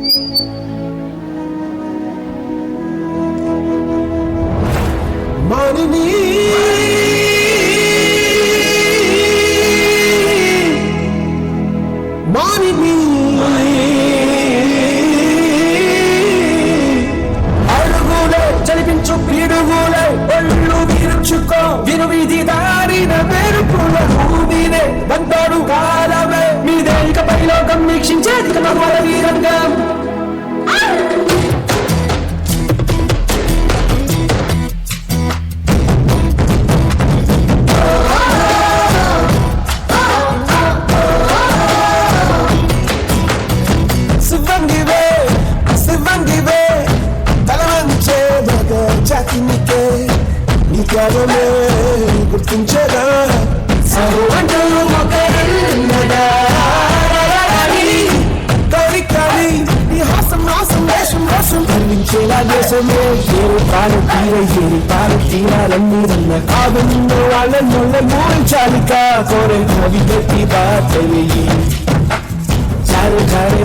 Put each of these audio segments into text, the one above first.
అడుగులే చలిపించు పిడుగులే ఒళ్ళు విరుచుకో వినువిధి దారిన మెరుపుల భూమినే బంటాడు కాలమే మీదే ఇకపై లోకం వీక్షించేది కమల వీరంగం నీకే గుర్తించదా నీ హాసం నాసం వేషం రోషం కనిపించేలా దేశమే ఏరు పాలు తీరాలన్నీ వల్ల కాదున్న వాళ్ళ మూడించాలిక కోరే కవిగట్టి బాటలి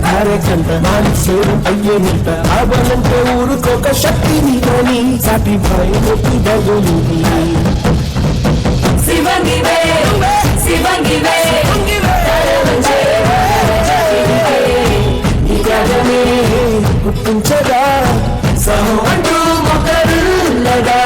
ధారే కంట మానసేరం అయ్యేనంట ఆవలంటే ఊరుకోక శక్తి నీలోని సాటి భయముకి బదులుని గుర్తించగా సహో అంటూ మొక్కరుల్లగా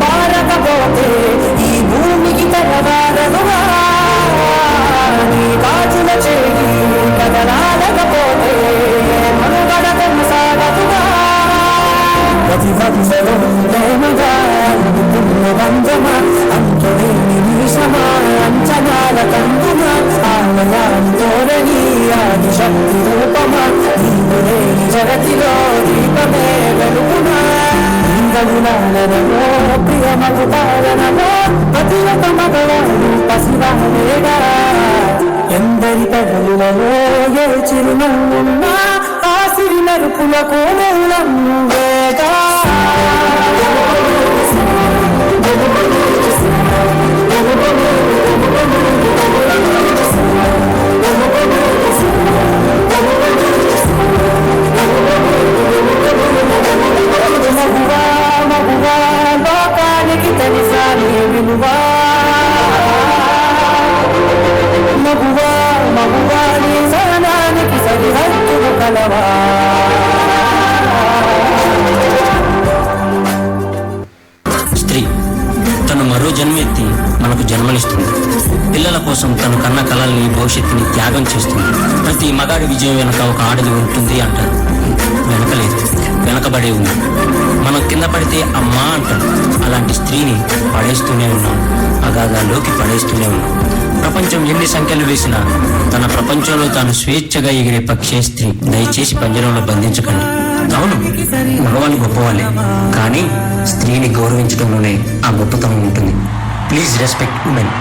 పారకపోతే ఈ భూమికి తెరవారనుగా నీ కాచుల చేయి కదలాడకపోతే మనుగడ కొనసాగదుగా ప్రతిభంగా బంధమా అంతులేని నిమిషమా అంచనాల కందుమా ఆలయాన్ని తోరని ఆది శక్తి రూపమా నీవు లేని జగతిలో దీపమే వెలుగునా ప్రియమగు పాలనలో ప్రతి ఒక్క మగవాడు పసివాడేగా ఎందరి పగలులలో ఏ చిరునవ్వున్నా ఆ సిరి మెరుపులకు మూలం నువ్వేగా లోకానికి తెలిసా నీ విలువా మగువా నీ సహనానికి సరిహద్దులు కలవా స్త్రీ తను మరో జన్మెత్తి మనకు జన్మనిస్తుంది. పిల్లల కోసం తను కన్న కలల్ని భవిష్యత్తుని త్యాగం చేస్తుంది. ప్రతి మగాడి విజయం వెనక ఒక ఆడది ఉంటుంది అంటారు. వెనకలేదు, వెనకబడే ఉంది. మనం కింద పడితే అమ్మా అంటాం. అలాంటి స్త్రీని పడేస్తూనే ఉన్నాం, అగాధాల్లోకి పడేస్తూనే ఉన్నాం. ప్రపంచం ఎన్ని సంఖ్యలు వేసినా తన ప్రపంచంలో తాను స్వేచ్ఛగా ఎగిరే పక్షే స్త్రీ. దయచేసి పంజరంలో బంధించకండి. అవును, మగవాళ్ళు గొప్పవాళ్ళే, కానీ స్త్రీని గౌరవించడంలోనే ఆ గొప్పతనం ఉంటుంది. Please respect women.